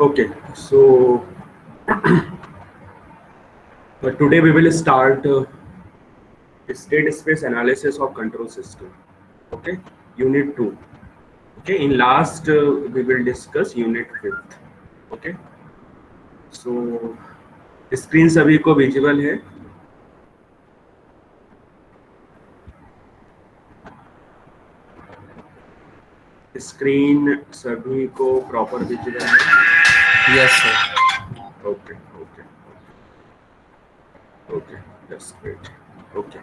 Okay, so today we will start state space analysis of control system. Okay, unit 2. Okay, in last we will discuss unit 5th. Okay, so screen सभी को visible है? Screen सभी को proper visible है? Yes, sir. Okay, okay, okay, that's great. Okay.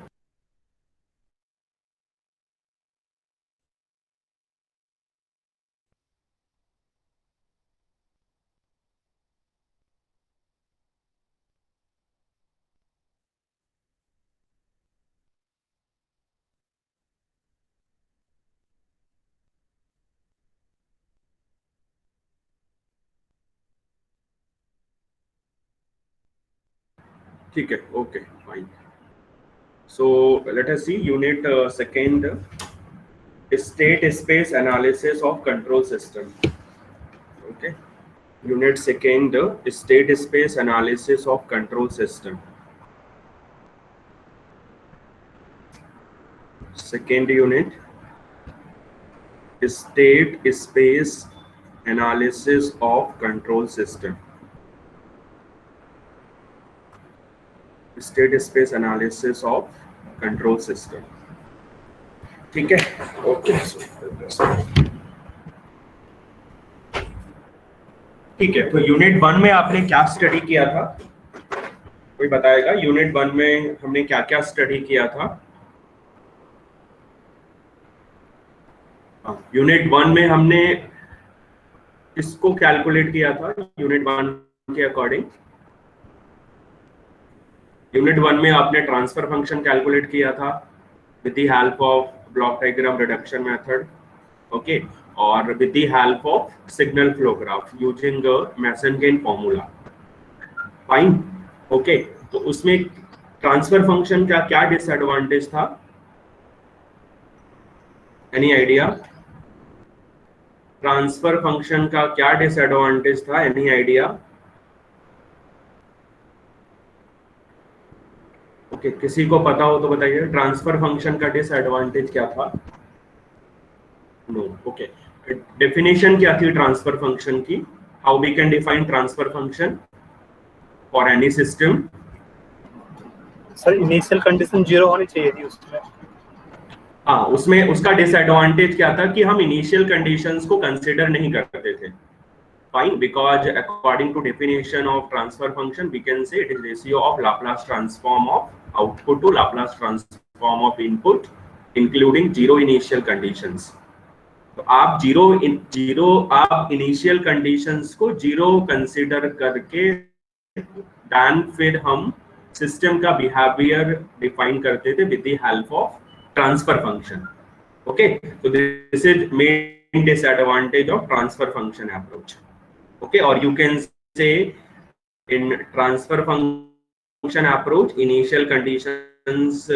ठीक है, okay, fine. So let us see unit second, state space analysis of control system. Okay, unit second, state space analysis of control system. Second unit, state space analysis of control system. State space analysis of control system. ठीक है, okay, ठीक है. तो unit 1 में आपने क्या study किया था? कोई बताएगा यूनिट 1 में हमने क्या क्या स्टडी किया था? यूनिट 1 में हमने इसको कैलकुलेट किया था यूनिट 1 के अकॉर्डिंग. यूनिट 1 में आपने ट्रांसफर फंक्शन कैलकुलेट किया था with the help of block diagram reduction method. Okay, और with the help of signal flow graph using Mason gain formula. Fine. Okay, तो उसमें ट्रांसफर फंक्शन का क्या डिसएडवांटेज था? Any idea? ट्रांसफर फंक्शन का क्या डिसएडवांटेज था? Any idea? ओके, किसी को पता हो तो बताइए. ट्रांसफर फंक्शन का डिसएडवांटेज क्या था? नो. ओके, डेफिनेशन क्या थी ट्रांसफर फंक्शन की? How we can define transfer function for any system? Sir initial condition 0 होनी चाहिए थी उसमें. हाँ, उसमें उसका डिसएडवांटेज क्या था कि हम इनिशियल कंडीशंस को कंसीडर नहीं करते थे. Fine, because according to definition of transfer function, we can say it is ratio of Laplace transform of output to Laplace transform of input, including zero initial conditions. तो आप initial conditions को zero consider करके then फिर हम system का behaviour define करते थे with the help of transfer function. Okay, so this is main disadvantage of transfer function approach. Okay, or you can say in transfer function approach initial conditions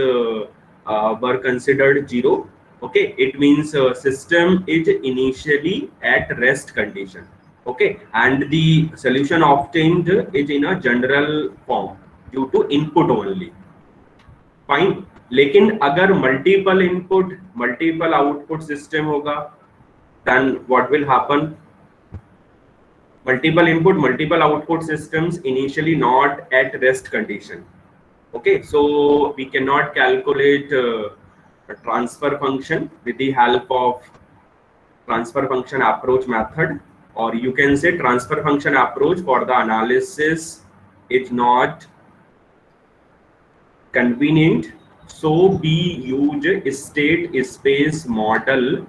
were considered zero. Okay, it means system is initially at rest condition. Okay, and the solution obtained is in a general form due to input only. Fine. लेकिन अगर multiple input multiple output system होगा then what will happen? Multiple input multiple output systems initially not at rest condition. Okay, so we cannot calculate a transfer function with the help of transfer function approach method, or you can say transfer function approach for the analysis is not convenient, so we use state space model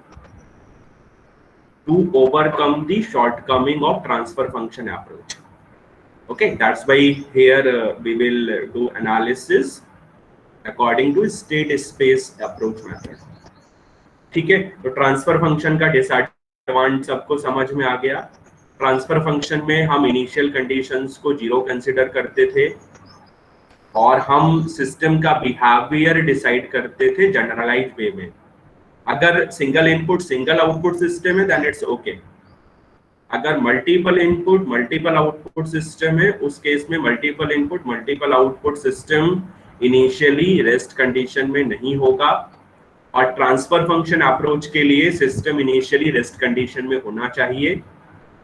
to overcome the shortcoming of transfer function approach. Okay, that's why here we will do analysis according to state space approach method. ठीक है, तो transfer function का disadvantage सबको समझ में आ गया. Transfer function में हम इनिशियल कंडीशंस को जीरो कंसीडर करते थे और हम सिस्टम का बिहेवियर डिसाइड करते थे जनरलाइज वे में. अगर single input single output system है देन इट्स ओके. अगर multiple input multiple output system है, उस केस में multiple input multiple output system initially rest condition में नहीं होगा, और ट्रांसफर फंक्शन अप्रोच के लिए सिस्टम इनिशियली रेस्ट कंडीशन में होना चाहिए।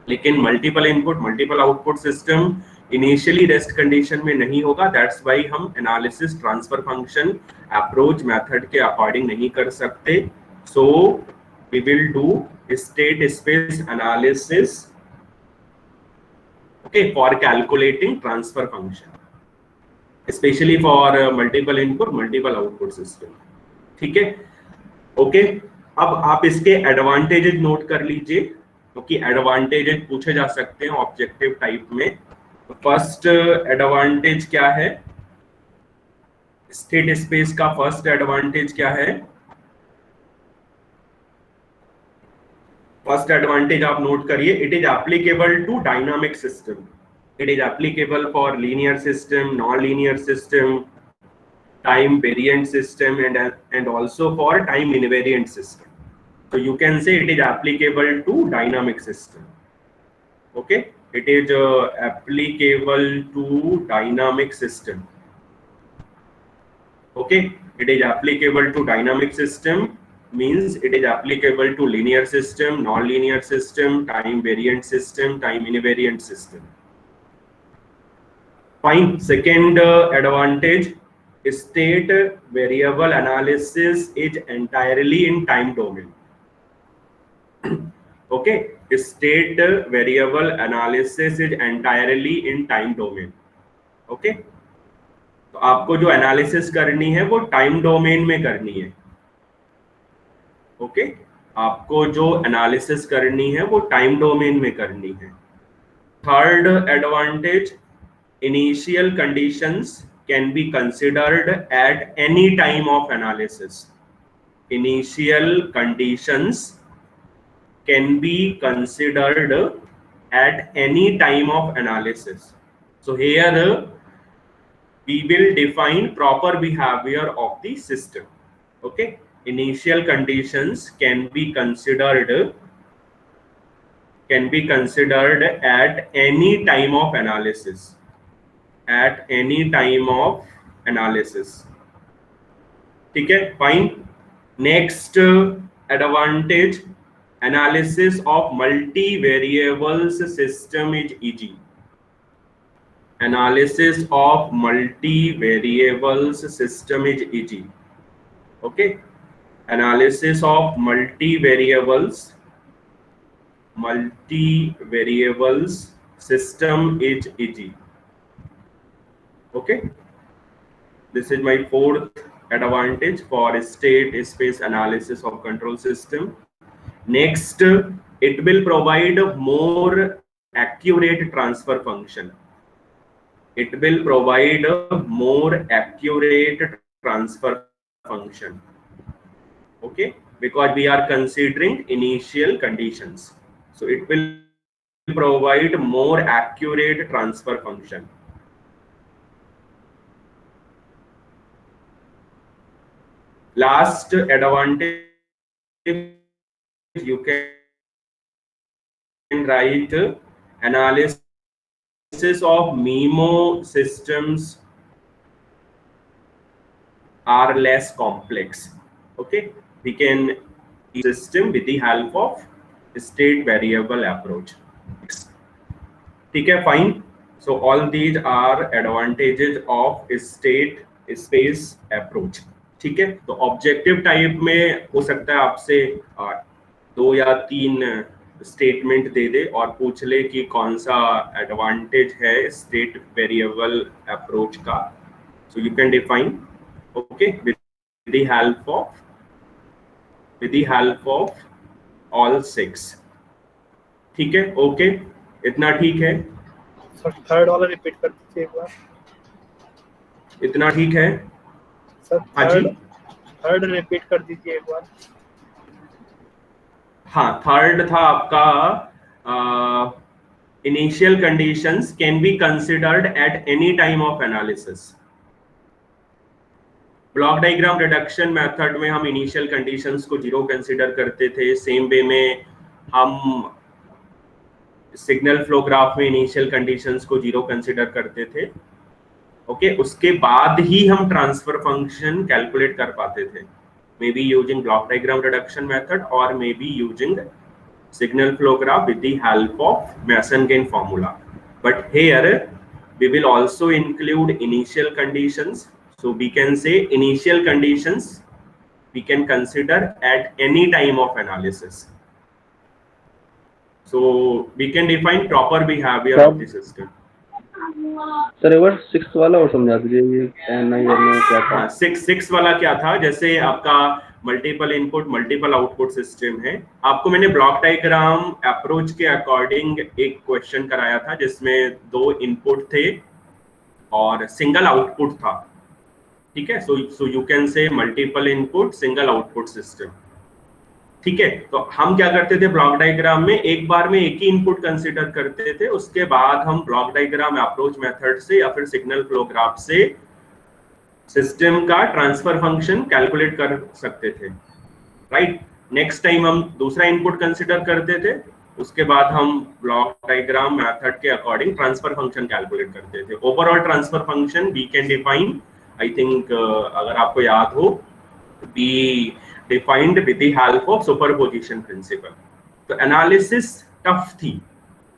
लेकिन multiple input multiple output system initially rest condition में नहीं होगा, दैट्स वाई हम analysis transfer function approach method के अकॉर्डिंग नहीं कर सकते। So we will do state space analysis, okay, for calculating transfer function, especially for multiple input multiple output system। ठीक है, ओके। अब आप इसके एडवांटेजेस नोट कर लीजिए, क्योंकि एडवांटेजेस पूछे जा सकते हैं ऑब्जेक्टिव टाइप में। फर्स्ट एडवांटेज क्या है, स्टेट स्पेस का फर्स्ट एडवांटेज क्या है? फर्स्ट एडवांटेज आप नोट करिए, it is applicable to dynamic system, it is applicable for linear system, non linear system, time variant system and also for time invariant system. So you can say it is applicable to dynamic system. Okay, it is applicable to dynamic system. Okay, it is applicable to dynamic system means it is applicable to linear system, non-linear system, time variant system, time invariant system. Fine. Second advantage, state variable analysis is entirely in time domain. Okay, state variable analysis is entirely in time domain. Okay, तो आपको जो analysis करनी है वो time domain में करनी है। Okay, आपको जो एनालिसिस करनी है वो टाइम डोमेन में करनी है। Third advantage, initial conditions can be considered at any time of analysis. Initial conditions can be considered at any time of analysis. So here we will define proper behavior of the system. Okay, initial conditions can be considered at any time of analysis. At any time of analysis. ठीक है, fine. Next advantage, analysis of multi variables system is easy. Analysis of multi variables system is easy. Okay, analysis of multi variables system is easy. Okay, this is my fourth advantage for state space analysis of control system. Next, it will provide more accurate transfer function. It will provide a more accurate transfer function. Okay, because we are considering initial conditions, so it will provide more accurate transfer function. Last advantage, you can write analysis of MIMO systems are less complex. Okay, we can use system with the help of state variable approach. ठीक है, fine. So all these are advantages of state space approach. ठीक है, तो objective type में हो सकता है आपसे 2 या 3 स्टेटमेंट दे दे और पूछ ले कि कौन सा एडवांटेज है स्टेट वेरिएबल अप्रोच का। सो you can define, okay, with the help of all 6। ठीक है, ओके, इतना ठीक है। सर थर्ड वाला रिपीट कर दीजिए एक बार। इतना ठीक है सर? हाँ जी, थर्ड रिपीट कर दीजिए एक बार। हाँ, थर्ड था आपका initial conditions can be considered at any time of analysis. Block diagram reduction method में हम इनिशियल कंडीशंस को 0 कंसिडर करते थे। सेम वे में हम सिग्नल फ्लो ग्राफ में इनिशियल कंडीशंस को जीरो कंसिडर करते थे। ओके, उसके बाद ही हम ट्रांसफर फंक्शन कैलकुलेट कर पाते थे, may be using block diagram reduction method और may be using signal flow graph with the help of Mason-Gain formula. But here we will also include initial conditions. So we can say initial conditions we can consider at any time of analysis. So we can define proper behavior of the system. Sir एक बार 6 वाला और समझा दीजिए, ये NIR में क्या था? हाँ, 6 वाला क्या था, जैसे आपका multiple input multiple output system है। आपको मैंने ब्लॉक डायग्राम अप्रोच के अकॉर्डिंग एक क्वेश्चन कराया था जिसमें 2 इनपुट थे और सिंगल आउटपुट था। ठीक है, सो यू कैन से multiple input single output system. ठीक है, तो हम क्या करते थे ब्लॉक डायग्राम में, एक बार में एक ही इनपुट कंसीडर करते थे, उसके बाद हम ब्लॉक डायग्राम अप्रोच मेथड से या फिर सिग्नल फ्लो ग्राफ से सिस्टम का ट्रांसफर फंक्शन कैलकुलेट कर सकते थे। राइट, नेक्स्ट टाइम हम दूसरा इनपुट कंसीडर करते थे, उसके बाद हम ब्लॉक डायग्राम मेथड के अकॉर्डिंग ट्रांसफर फंक्शन कैलकुलेट करते थे। Overall transfer function we can define, I think अगर आपको याद हो, we defined with the help of superposition principle. तो एनालिसिस टफ थी,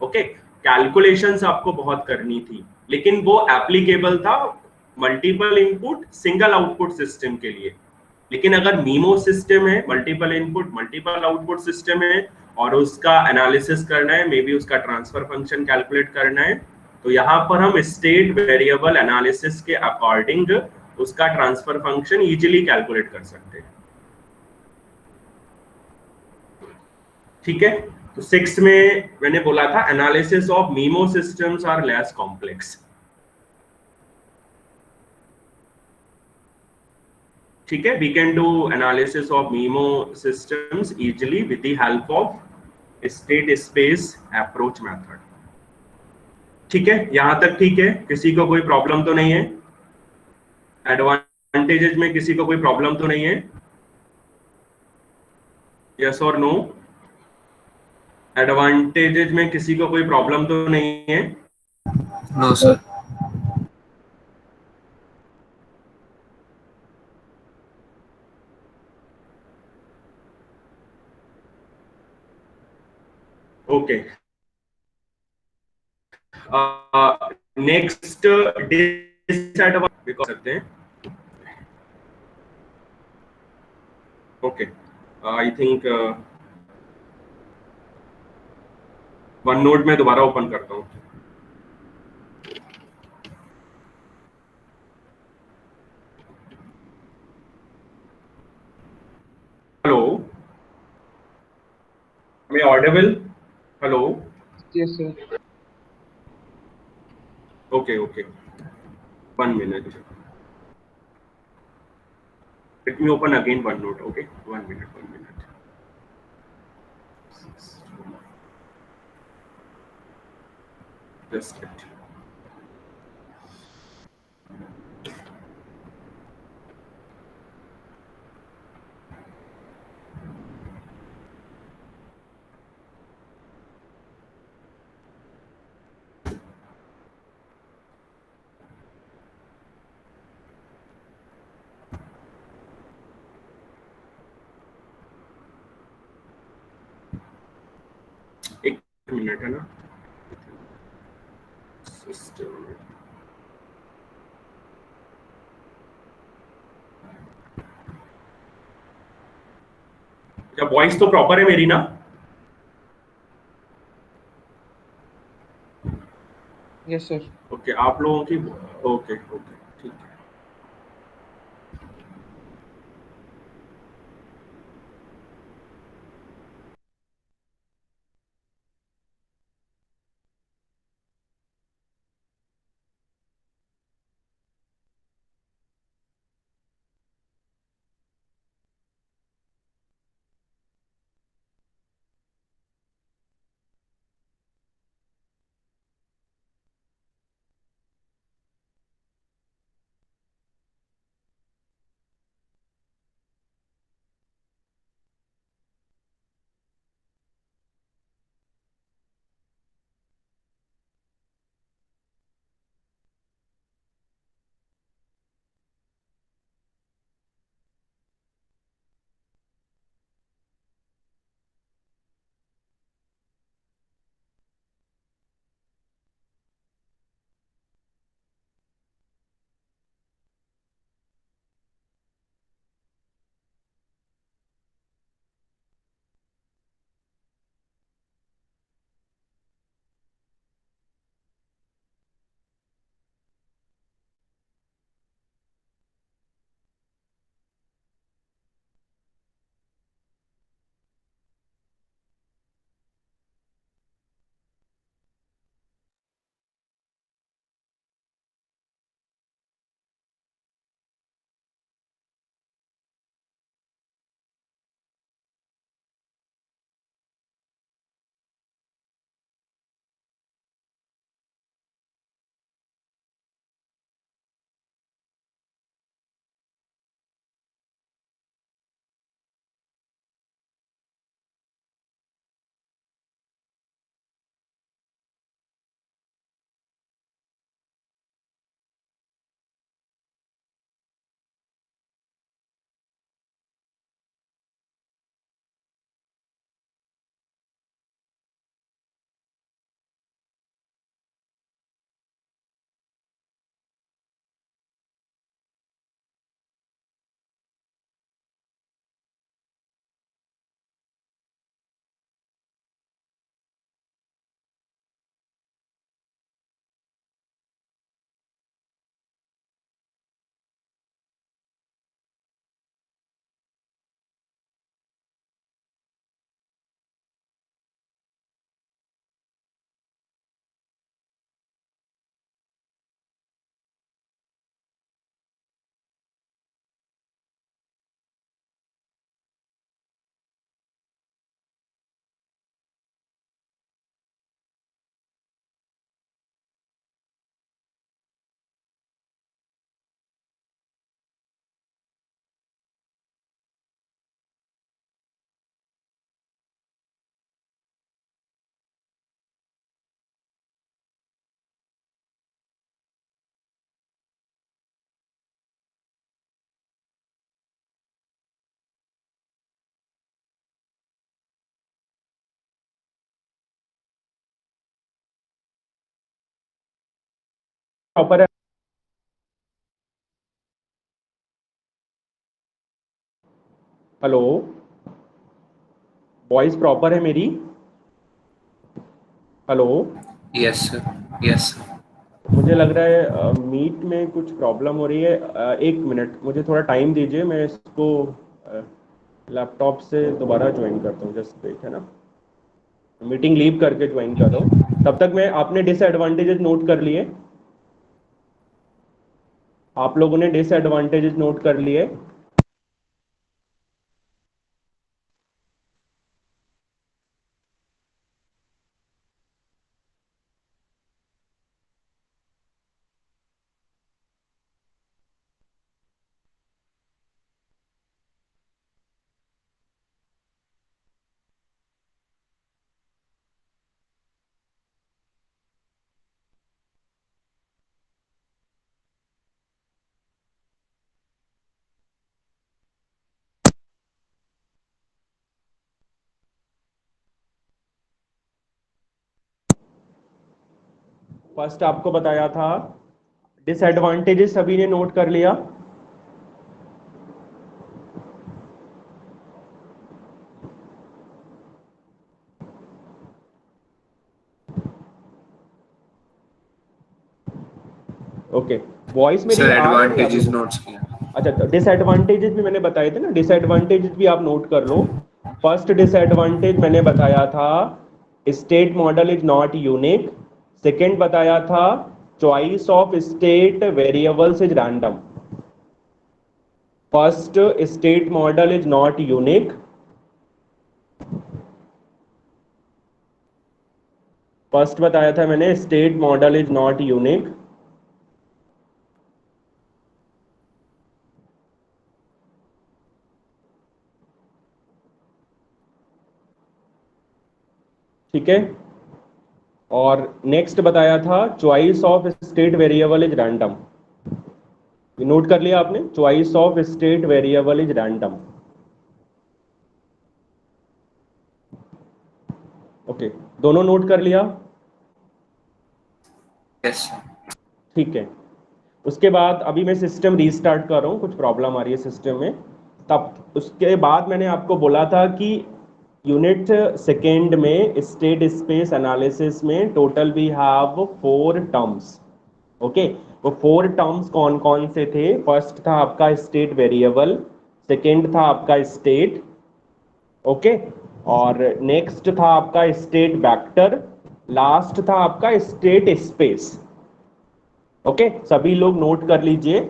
ओके, कैलकुलेशंस आपको बहुत करनी थी, लेकिन वो एप्लीकेबल था multiple input single output system के लिए। लेकिन अगर मीमो सिस्टम है, multiple input multiple output system है और उसका एनालिसिस करना है, मे बी उसका ट्रांसफर फंक्शन कैलकुलेट करना है, तो यहाँ पर हम स्टेट वेरिएबल एनालिसिस के अकॉर्डिंग उसका ट्रांसफर फंक्शन इजीली कैलकुलेट कर सकते हैं। ठीक है, तो 6 में मैंने बोला था analysis of MIMO systems are less complex. ठीक है, we can do analysis of MIMO systems easily with the help of state space approach method. ठीक है, यहां तक ठीक है, किसी को कोई प्रॉब्लम तो नहीं है? एडवांटेजेस में किसी को कोई प्रॉब्लम तो नहीं है? यस और नो? एडवांटेजेस में किसी को कोई प्रॉब्लम तो नहीं है? No sir. Okay, next disadvantage कर सकते हैं। Okay, I think one note में दोबारा ओपन करता हूं। हेलो, मैं audible? Hello? Yes sir. Okay okay, 1 minute, let me open again OneNote. Okay, 1 minute, 1 minute. Just it. एक मिनट है ना, सिस्टम क्या वॉइस तो प्रॉपर है मेरी ना? Yes sir. ओके, आप लोगों की ओके ओके, ठीक है। प्रॉपर है? हेलो, वॉइस प्रॉपर है मेरी? Hello, yes sir, yes sir. मुझे लग रहा है मीट में कुछ प्रॉब्लम हो रही है। एक मिनट मुझे थोड़ा टाइम दीजिए, मैं इसको लैपटॉप से दोबारा ज्वाइन करता हूँ। जस्ट वेट, है ना, मीटिंग लीव करके ज्वाइन कर रहा हूँ। तब तक मैं, आपने डिसएडवांटेजेस नोट कर लिए? आप लोगों ने डिसएडवांटेजेस नोट कर लिए? फर्स्ट आपको बताया था, डिसएडवांटेजेस सभी ने नोट कर लिया? ओके, वॉइस मेरी सर आ रही है आप एडवांटेजेस लोगों को? नोट्स किया। अच्छा, तो डिसएडवांटेजेस भी मैंने बताए थे ना, डिसएडवांटेजेस भी आप नोट कर लो। फर्स्ट डिसएडवांटेज मैंने बताया था, state model is not unique. Second बताया था, choice of state variables is random. First, state model is not unique. First बताया था मैंने, state model is not unique. ठीक है, और नेक्स्ट बताया था, choice of state variable is random. Note कर लिया आपने? Choice of state variable is random. Okay, दोनों नोट कर लिया? Yes sir. ठीक है, उसके बाद अभी मैं सिस्टम रीस्टार्ट कर रहा हूँ, कुछ प्रॉब्लम आ रही है सिस्टम में। तब उसके बाद मैंने आपको बोला था कि यूनिट सेकेंड में स्टेट स्पेस एनालिसिस में total we have 4 terms. Okay, वो 4 टर्म्स कौन कौन से थे? फर्स्ट था आपका स्टेट वेरिएबल, सेकेंड था आपका स्टेट, ओके, और नेक्स्ट था आपका स्टेट वेक्टर, लास्ट था आपका स्टेट स्पेस। ओके, सभी लोग नोट कर लीजिए।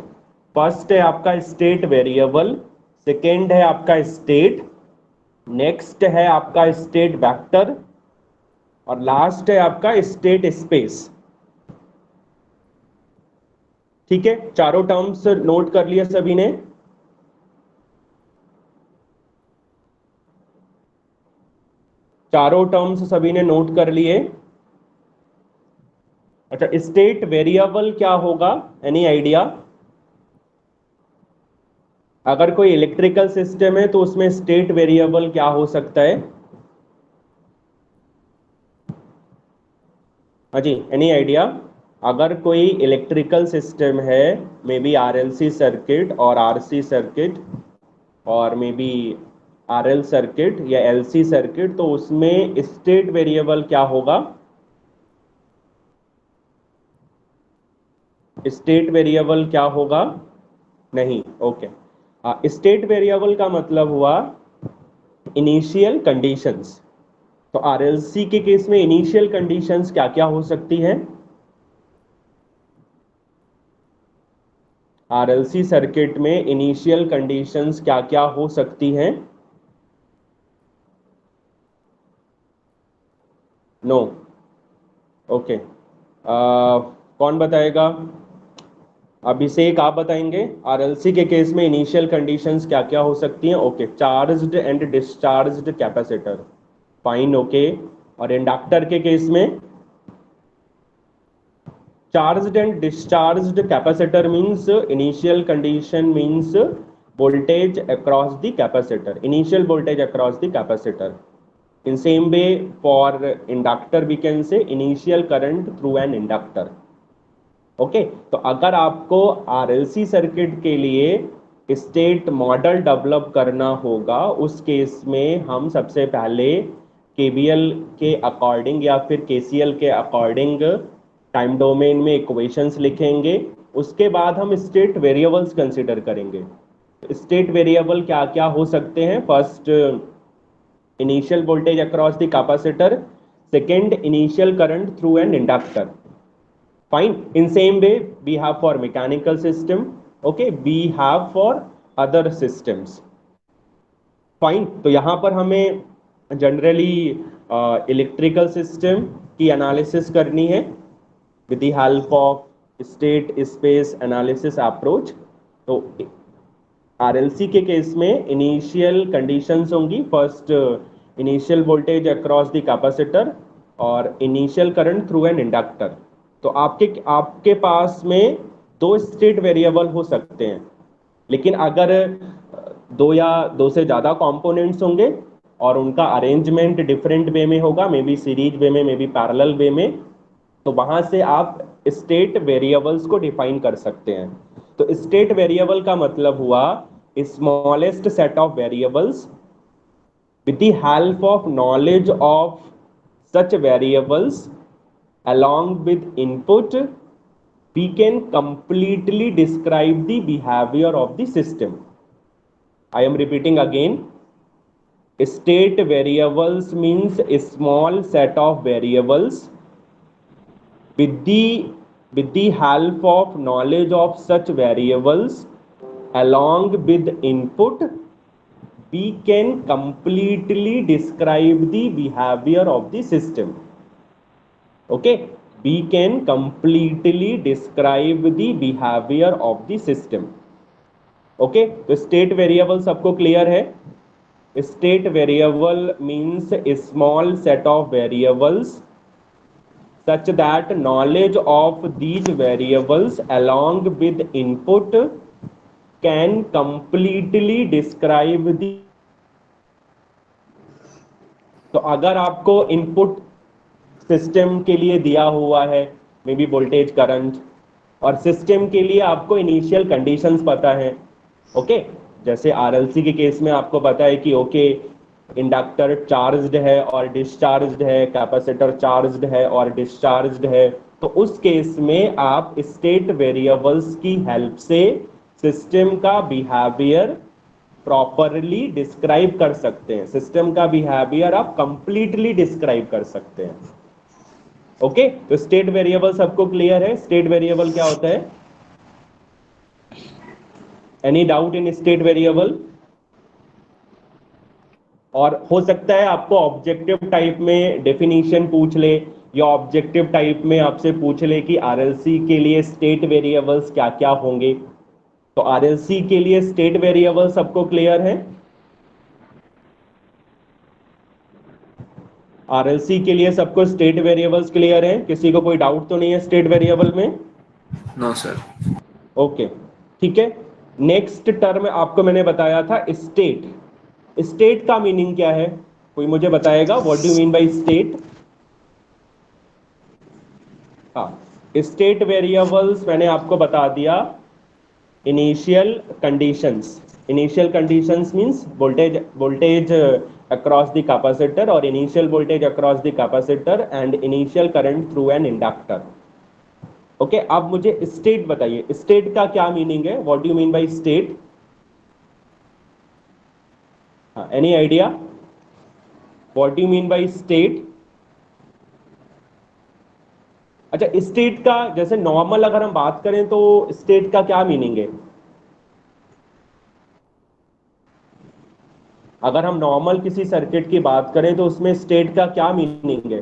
फर्स्ट है आपका स्टेट वेरिएबल, सेकेंड है आपका स्टेट, नेक्स्ट है आपका स्टेट वेक्टर, और लास्ट है आपका स्टेट स्पेस। ठीक है, चारों टर्म्स नोट कर लिए सभी ने? चारों टर्म्स सभी ने नोट कर लिए? अच्छा, स्टेट वेरिएबल क्या होगा? Any idea? अगर कोई इलेक्ट्रिकल सिस्टम है तो उसमें स्टेट वेरिएबल क्या हो सकता है? हाँ जी, एनी आइडिया? अगर कोई इलेक्ट्रिकल सिस्टम है, मे बी आरएलसी सर्किट और आरसी सर्किट, और मे बी आरएल सर्किट या एलसी सर्किट, तो उसमें स्टेट वेरिएबल क्या होगा? स्टेट वेरिएबल क्या होगा? नहीं, ओके। स्टेट वेरिएबल का मतलब हुआ इनिशियल कंडीशंस। तो आरएलसी के केस में इनिशियल कंडीशंस क्या क्या हो सकती हैं? आरएलसी सर्किट में इनिशियल कंडीशंस क्या क्या हो सकती हैं? नो, ओके, कौन बताएगा? अभिषेक, आप बताएंगे आरएलसी के केस में इनिशियल कंडीशंस क्या क्या हो सकती हैं? Okay, charged and discharged capacitor, fine, okay. और इंडक्टर के केस में charged and discharged capacitor means initial condition means voltage across the capacitor, initial voltage across the capacitor. In same way, for inductor we can say initial current through an inductor. Okay, तो अगर आपको RLC circuit के लिए state model develop करना होगा, उस case में हम सबसे पहले केवीएल के अकॉर्डिंग या फिर केसीएल के अकॉर्डिंग टाइम डोमेन में इक्वेशंस लिखेंगे। उसके बाद हम स्टेट वेरिएबल्स कंसिडर करेंगे। स्टेट वेरिएबल क्या क्या हो सकते हैं? First, initial voltage across the capacitor, second initial current through an inductor. Fine. In same way, we have for mechanical system. Okay, we have for other systems. Fine. तो यहाँ पर हमें जनरली इलेक्ट्रिकल सिस्टम की analysis करनी है with the help of state space analysis approach. तो RLC के case में इनिशियल कंडीशंस होंगी, first initial voltage across the capacitor और initial current through an inductor. तो आपके पास में दो स्टेट वेरिएबल हो सकते हैं, लेकिन अगर दो या दो से ज़्यादा कंपोनेंट्स होंगे और उनका अरेंजमेंट डिफरेंट वे में होगा, मे बी सीरीज वे में, मे बी पैरेलल वे में, तो वहां से आप स्टेट वेरिएबल्स को डिफाइन कर सकते हैं। तो स्टेट वेरिएबल का मतलब हुआ smallest set of variables with the help of knowledge of such variables along with input, we can completely describe the behavior of the system. I am repeating again. State variables means a small set of variables with the help of knowledge of such variables along with input, we can completely describe the behavior of the system. Okay, we can completely describe the behavior of the system. Okay, तो state variable सबको clear है? State variable means a small set of variables such that knowledge of these variables along with input can completely describe the। तो अगर आपको input system के लिए दिया हुआ है, मे बी वोल्टेज करंट, और सिस्टम के लिए आपको इनिशियल कंडीशंस पता है, ओके, जैसे आरएलसी के केस में आपको पता है कि ओके इंडक्टर चार्ज्ड है और डिस्चार्ज्ड है, कैपेसिटर चार्ज्ड है और डिस्चार्ज्ड है, तो उस केस में आप स्टेट वेरिएबल्स की हेल्प से सिस्टम का बिहेवियर प्रॉपरली डिस्क्राइब कर सकते हैं। सिस्टम का बिहेवियर आप कंप्लीटली डिस्क्राइब कर सकते हैं। ओके, तो स्टेट वेरिएबल सबको क्लियर है? स्टेट वेरिएबल क्या होता है? Any doubt in state variable? और हो सकता है आपको ऑब्जेक्टिव टाइप में डेफिनेशन पूछ ले, या ऑब्जेक्टिव टाइप में आपसे पूछ ले कि आरएलसी के लिए स्टेट वेरिएबल्स क्या क्या होंगे। तो आरएलसी के लिए स्टेट वेरिएबल सबको क्लियर है? आरएलसी के लिए सबको स्टेट वेरिएबल्स क्लियर है? किसी को कोई डाउट तो नहीं है स्टेट वेरिएबल में? No sir. ओके, ठीक है। नेक्स्ट टर्म आपको मैंने बताया था स्टेट। स्टेट का मीनिंग क्या है? कोई मुझे बताएगा what do mean by state? हाँ, स्टेट वेरिएबल्स मैंने आपको बता दिया initial conditions. Initial conditions means voltage across the capacitor or initial voltage across the capacitor and initial current through an inductor. Okay, अब मुझे स्टेट बताइए, स्टेट का क्या मीनिंग है? What do you mean by state? Any idea what do you mean by state? अच्छा, state का जैसे normal अगर हम बात करें तो स्टेट का क्या मीनिंग है? अगर हम नॉर्मल किसी सर्किट की बात करें तो उसमें स्टेट का क्या मीनिंग है?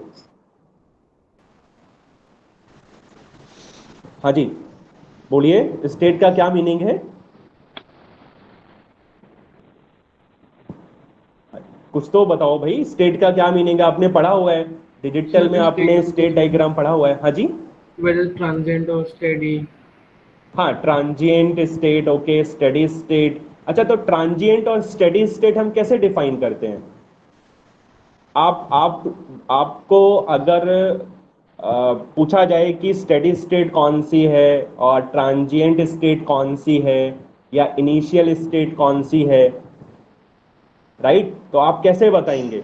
हाँ जी बोलिए, स्टेट का क्या मीनिंग है? कुछ तो बताओ भाई, स्टेट का क्या मीनिंग है? आपने पढ़ा हुआ है डिजिटल में, आपने स्टेट डायग्राम पढ़ा हुआ है। हाँ जी, वेदर ट्रांजिएंट और स्टेडी। हाँ, transient state, okay, steady state. अच्छा, तो ट्रांजिएंट और स्टेडी स्टेट हम कैसे डिफाइन करते हैं? आपको अगर पूछा जाए कि स्टेडी स्टेट कौन सी है और ट्रांजिएंट स्टेट कौन सी है या इनिशियल स्टेट कौन सी है, राइट, तो आप कैसे बताएंगे?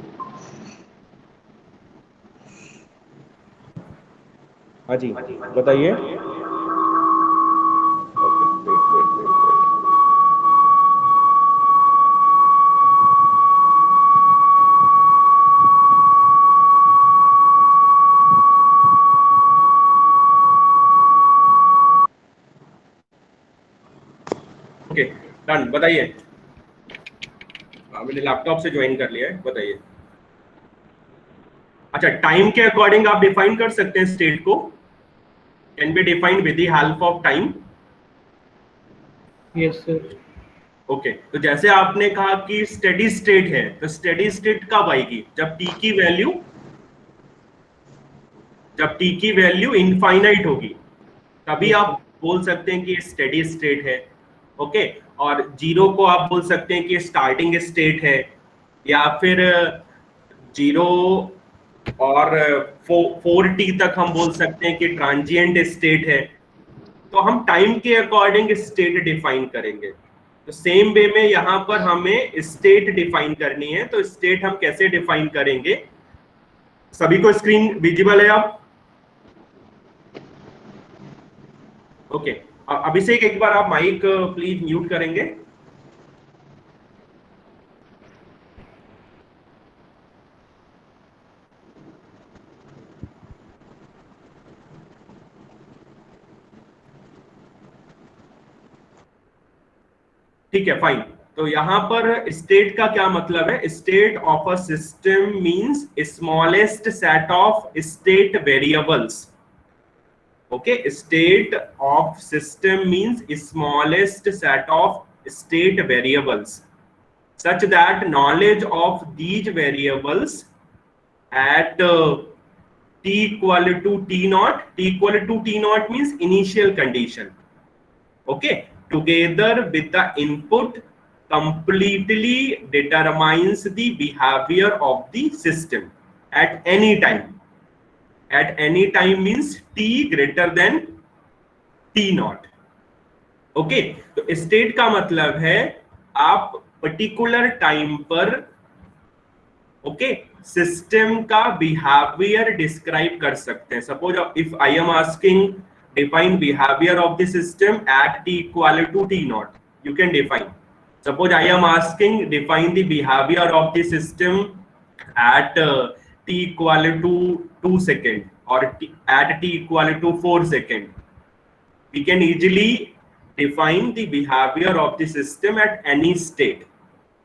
हाँ जी बताइए। ओके डन, बताइए। मैंने लैपटॉप से ज्वाइन कर लिया है, बताइए। अच्छा, टाइम के अकॉर्डिंग आप डिफाइन कर सकते हैं स्टेट को, can be defined with the help of time. Yes, sir. Okay तो जैसे आपने कहा कि स्टेडी स्टेट है, तो स्टेडी स्टेट कब आएगी? जब टी की वैल्यू इनफाइनाइट होगी, तभी आप बोल सकते हैं कि ये स्टेडी स्टेट है। ओके, और जीरो को आप बोल सकते हैं कि स्टार्टिंग स्टेट है, या फिर जीरो और 4t तक हम बोल सकते हैं कि ट्रांजिएंट स्टेट है। तो हम टाइम के अकॉर्डिंग स्टेट डिफाइन करेंगे। तो सेम वे में यहाँ पर हमें स्टेट डिफाइन करनी है। तो स्टेट हम कैसे डिफाइन करेंगे? सभी को स्क्रीन विजिबल है अब? ओके, अभिषेक एक बार आप माइक प्लीज म्यूट करेंगे। ठीक है, फाइन। तो यहाँ पर स्टेट का क्या मतलब है? State of a system means smallest set of state variables. Okay, state of system means smallest set of state variables such that knowledge of these variables at t equal to t naught, t equal to t naught means initial condition, okay, together with the input completely determines the behavior of the system at any time. At any time means t greater than t naught. Okay, तो state का मतलब है आप particular time पर okay system का behaviour describe कर सकते हैं। Suppose if I am asking define behaviour of the system at t equal to t naught, you can define. Suppose I am asking define the behaviour of the system at t equal to 2 second और at t equal to 4 second, we can easily define the behavior of the system at any state.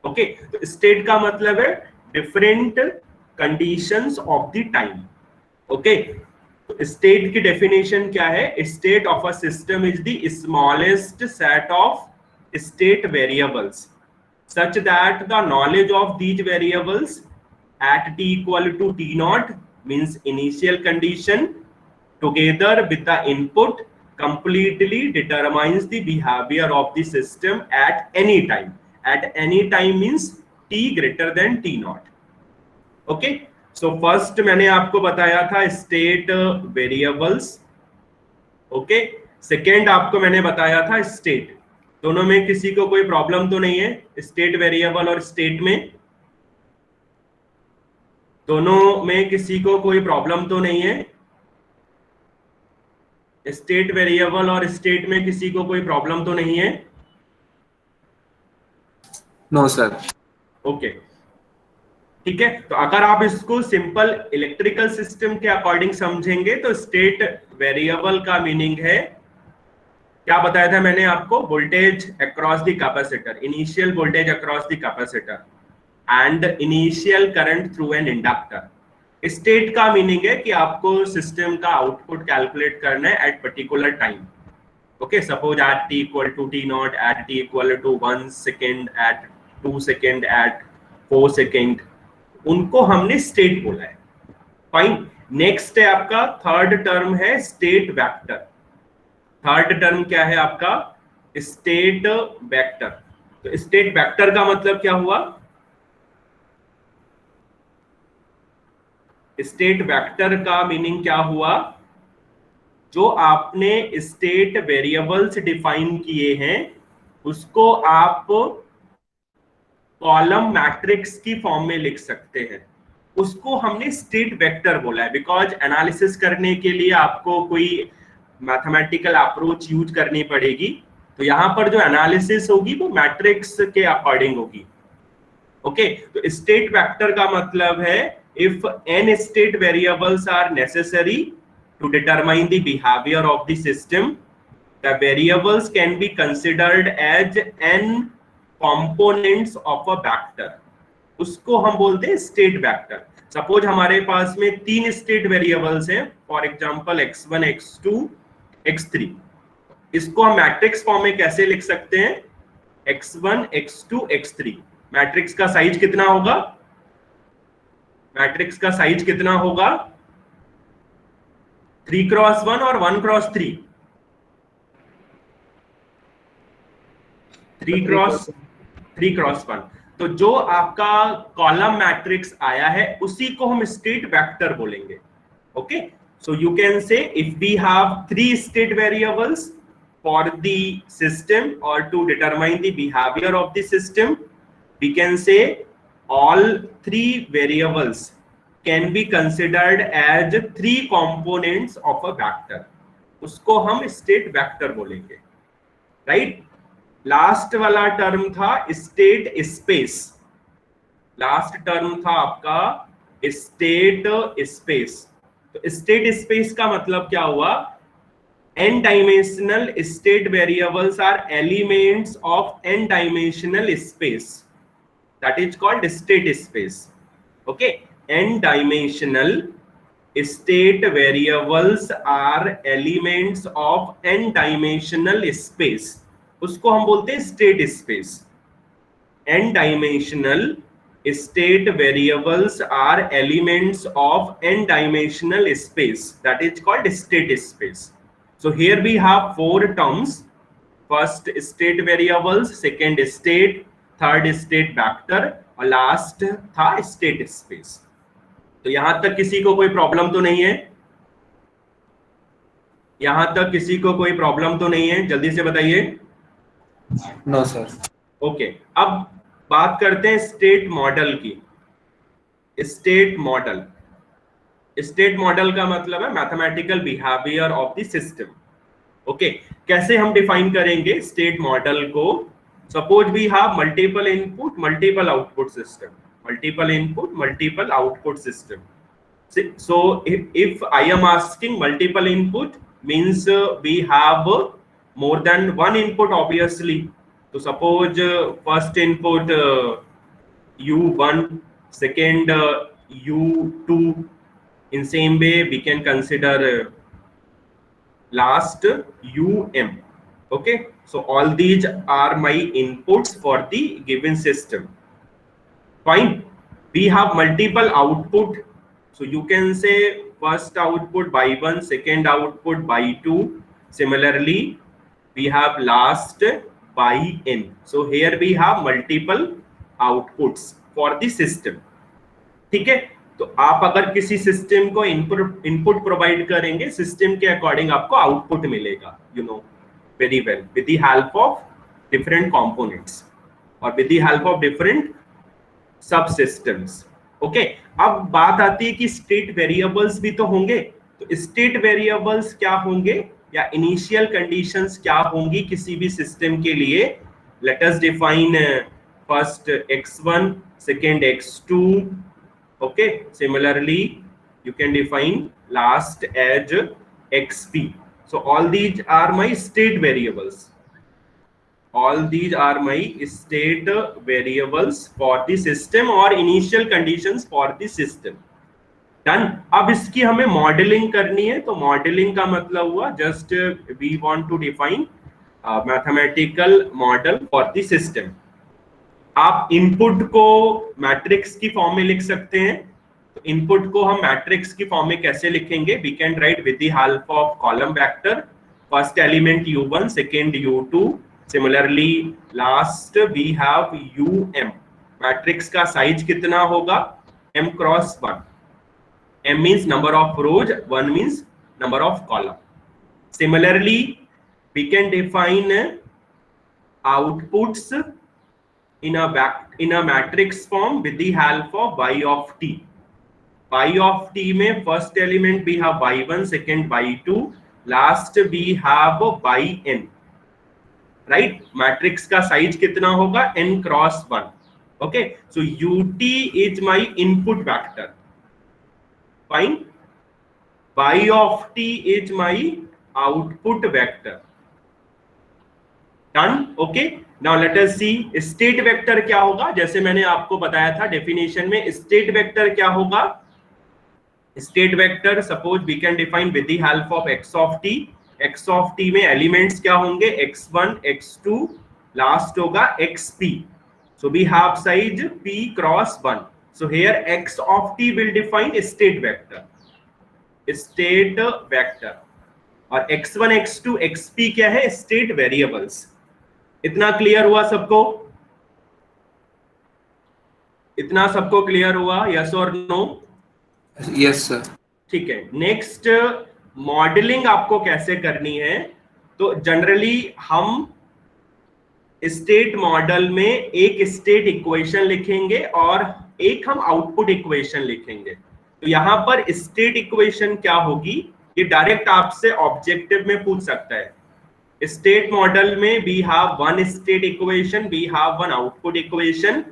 Okay, तो state का मतलब है different conditions of the time. Okay, तो state की definition क्या है? State of a system is the smallest set of state variables such that the knowledge of these variables at t equal to t naught means initial condition together with the input completely determines the behavior of the system at any time. At any time means t greater than t naught. Okay, so first मैंने आपको बताया था state variables. Okay, second आपको मैंने बताया था state. दोनों में किसी को कोई प्रॉब्लम तो नहीं है? स्टेट वेरिएबल और स्टेट में दोनों में किसी को कोई प्रॉब्लम तो नहीं है? स्टेट वेरिएबल और स्टेट में किसी को कोई प्रॉब्लम तो नहीं है? No sir. ओके, ठीक है। तो अगर आप इसको सिंपल इलेक्ट्रिकल सिस्टम के अकॉर्डिंग समझेंगे तो स्टेट वेरिएबल का मीनिंग है, क्या बताया था मैंने आपको? Voltage across the capacitor, initial voltage across the capacitor and initial current through an inductor. State का मीनिंग है कि आपको सिस्टम का आउटपुट कैलकुलेट करना है at particular time. Okay, suppose at t equal to t naught, at t equal to 1 second, at 2 second, at 4 second, उनको हमने state बोला है। फाइन, नेक्स्ट है आपका थर्ड टर्म है स्टेट वेक्टर। थर्ड टर्म क्या है आपका? State vector. तो स्टेट वेक्टर का मतलब क्या हुआ? स्टेट वेक्टर का मीनिंग क्या हुआ? जो आपने स्टेट वेरिएबल्स डिफाइन किए हैं उसको आप कॉलम मैट्रिक्स की फॉर्म में लिख सकते हैं, उसको हमने स्टेट वेक्टर बोला है। बिकॉज एनालिसिस करने के लिए आपको कोई मैथमेटिकल अप्रोच यूज करनी पड़ेगी, तो यहां पर जो एनालिसिस होगी वो मैट्रिक्स के अकॉर्डिंग होगी। ओके, तो स्टेट वेक्टर का मतलब है if n state variables are necessary to determine the behaviour of the system, the variables can be considered as n components of a vector, उसको हम बोलते हैं स्टेट वेक्टर। सपोज हमारे पास में 3 स्टेट वेरिएबल्स हैं, for example x1 x2 x3, इसको हम matrix form में कैसे लिख सकते हैं? x1 x2 x3। मैट्रिक्स का साइज कितना होगा? मैट्रिक्स का साइज कितना होगा? 3x1 और 1x3? 3x1। तो जो आपका कॉलम मैट्रिक्स आया है उसी को हम स्टेट वेक्टर बोलेंगे। Okay, so you can say if we have 3 state variables for the system or to determine the behavior of the system, we can say all 3 variables can be considered as 3 components of a vector, उसको हम state vector बोलेंगे, right? Last वाला term था state space, last term था आपका state space. तो state space का मतलब क्या हुआ? n-dimensional state variables are elements of n-dimensional space, that is called state space. Okay, n-dimensional state variables are elements of n-dimensional space, उसको हम बोलते हैं state space। n-dimensional state variables are elements of n-dimensional space, that is called state space. So here we have 4 terms: first state variables, second state, third state vector और last था state space। तो यहां तक किसी को कोई problem तो नहीं है? यहां तक किसी को कोई प्रॉब्लम तो नहीं है? जल्दी से बताइए। No sir. ओके, अब बात करते हैं स्टेट मॉडल की। स्टेट मॉडल, स्टेट मॉडल का मतलब है mathematical behaviour of the system. Okay, कैसे हम डिफाइन करेंगे स्टेट मॉडल को? Suppose we have multiple input multiple output system, multiple input multiple output system. So if I am asking multiple input means we have more than one input obviously. तो suppose first input u1, second u2, in same way we can consider last um. Okay, so all these are my inputs for the given system. Fine, we have multiple output, so you can say first output by 1, second output by 2, similarly we have last by n. So here we have multiple outputs for the system. ठीक है, तो आप अगर किसी system को input provide करेंगे, system के according आपको आउटपुट मिलेगा, you know very well, with the help of different components और with the help of different sub systems. Okay, अब बात आती है कि स्टेट वेरिएबल्स भी तो होंगे। तो स्टेट वेरिएबल्स क्या होंगे या इनिशियल कंडीशंस क्या होंगी किसी भी सिस्टम के लिए? Let us define first x1, second x2. Okay, similarly you can define last as xp. So all these are my state variables, all these are my state variables for the system or initial conditions for the system. Done. अब इसकी हमें modelling करनी है। तो modelling का मतलब हुआ just we want to define mathematical model for the system. आप इनपुट को मैट्रिक्स की फॉर्म में लिख सकते हैं। तो इनपुट को हम मैट्रिक्स की फॉर्म में कैसे लिखेंगे? We can write with the help of column vector, first element u1, second u2, similarly last we have um। Matrix का साइज कितना होगा? m cross 1। m means number of rows, 1 means number of column. Similarly, we can define outputs in a matrix form with the help of y of t. Y of t में first element we have y1, second y2, last we have yn. Right? Matrix का size कितना होगा? n cross 1. Okay, so ut is my input vector. Fine. Y of t is my output vector. Done? Okay. Now let us see state vector क्या होगा. जैसे मैंने आपको बताया था डेफिनेशन में, state vector क्या होगा? State vector suppose we can define with the help of x of t. x of t में elements क्या होंगे? x1, x2, last होगा xp. So we have size p cross 1. So here x of t will define state vector. State vector. और x1, x2, xp क्या है? State variables. इतना clear हुआ सबको? इतना सबको क्लियर हुआ? यस और नो? Yes sir. ठीक है। नेक्स्ट, मॉडलिंग आपको कैसे करनी है? तो जनरली हम स्टेट मॉडल में एक स्टेट इक्वेशन लिखेंगे और एक हम आउटपुट इक्वेशन लिखेंगे। तो यहां पर स्टेट इक्वेशन क्या होगी, ये डायरेक्ट आपसे ऑब्जेक्टिव में पूछ सकता है। स्टेट मॉडल में we have one state equation, we have one output equation.